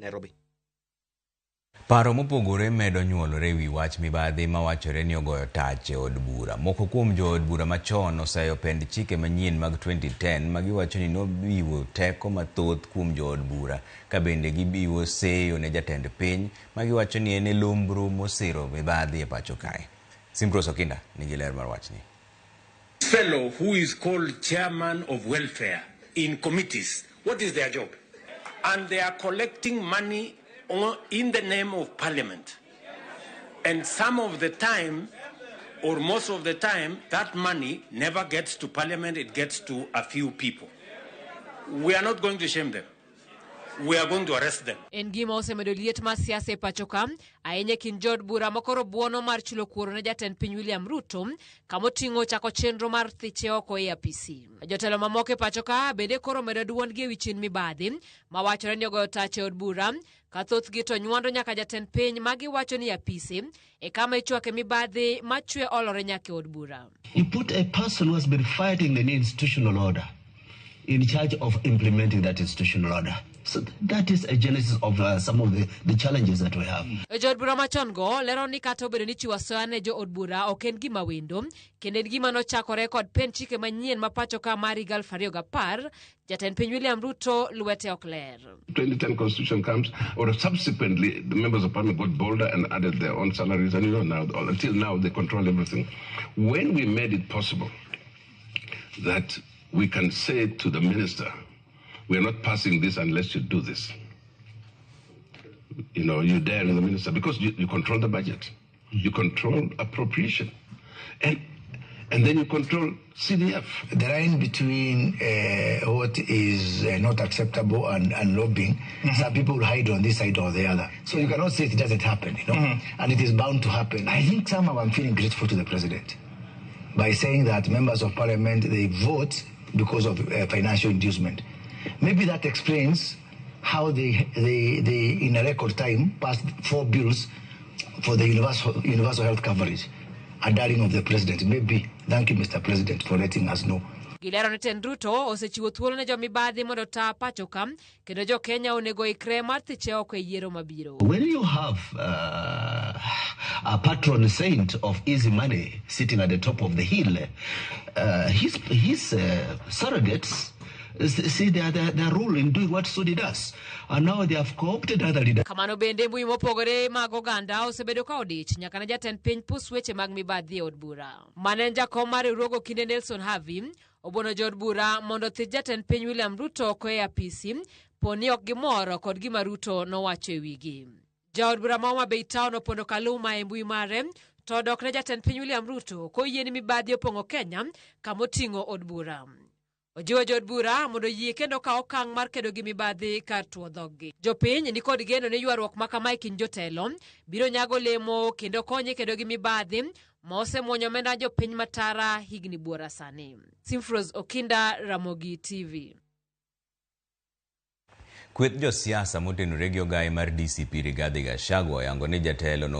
Nairobi. Paro mopogore medo nyuolore wi wach mibadhi mawachore ni ogoyo tach e od bura. Moko kuom jood bura machon oseyo pend chike manyien mag 2010 magiwacho ni nobiwo teko mathoth kuom jood bura ka bende gibiwo seyo ne jatend piny magiwacho ni en lumbru mosiro mibadhi e pacho kae. Simpros Okinda nigi ler mar wachni. Fellow who is called chairman of welfare in committees, what is their job? And they are collecting money in the name of parliament. And some of the time, or most of the time, that money never gets to parliament, it gets to a few people. We are not going to shame them. We are going to arrest them. En gima osemedo liet mar siasa e pacho ka ahinya kind jood bura makoro buono mar chulo kuoro ne jatend piny William Ruto kamoting'o chako chenro mar thiche oko e apisi. Jotelo mamoko e pacho ka bende koro medo duondgi e wi chin mibadhi mawachore ni ogoyo tach e od bura ka thothgi to nywando nyaka jatend piny magiwacho ni apisi e kama ichwake mibadhi machwe olore nyaka e od bura. You put a person who has been fighting the institutional order in charge of implementing that institutional order. So that is a genesis of some of the challenges that we have. Jood bura machon go lero ni kata obedo ni chiwo asoya ne jo od bura ok en gima wendo kendo en gima nochakore kod pen chike manyien ma pacho ka mar 2010 jatend piny William Ruto lwete ok ler. 2010 constitution comes, or subsequently the members of parliament got bolder and added their own salaries, and now until now they control everything. When we made it possible that we can say to the minister, we are not passing this unless you do this. You dare the minister because you control the budget, you control appropriation, and then you control CDF. The line between what is not acceptable and lobbying, some people hide on this side or the other. So you cannot say it doesn't happen, and it is bound to happen. I think somehow I'm feeling grateful to the president by saying that members of parliament, they vote because of financial inducement. Maybe that explains how they in a record time passed 4 bills for the universal health coverage, a darling of the president. Maybe. Thank you, Mr. President, for letting us know. Gilero ne ten Ruto osechiwo thuolo ne jo mibadhi mondo ta pacho ka kendo jo Kenya onego ikre mar thiche oko e yiero mabiro. When you have a patron saint of easy money sitting at the top of the hill, his surrogates see their role in doing what Sudi does, and now they have co-opted other leaders. Kamano bende mbui mopogore mag oganda osebedo ka odich nyaka ne jatend piny pus weche mag mibadhi e od bura. Mane jakom mar riwruogo kinde Nelson Havi obono jood bura mondo thich jatend piny William Ruto ko e apisi poni ok gimoro kod gima Ruto nowacho e wigi. Jaod bura ma Bei Town opondo kaluma e mbui mare to dok ne jatend piny William Ruto ko yie ni mibadhi opong'o Kenya kamoting'o od bura. Ojiwo jood bura mondo yie kendo ka okang' mar kedo gi mibadhi kar tuo dhoggi. Jopiny ni kod geno ni ywaruok ma kama e kind jotelo biro nyago lemo kendo konye kedo gi mibadhi ma osemuonyo omenda jopiny matara higni buora sani. Simpros Okinda, Ramogi TV. Kweth josiasa motenore gi ogai mar DCP Rigathi Gachagua oyango ni jatelo no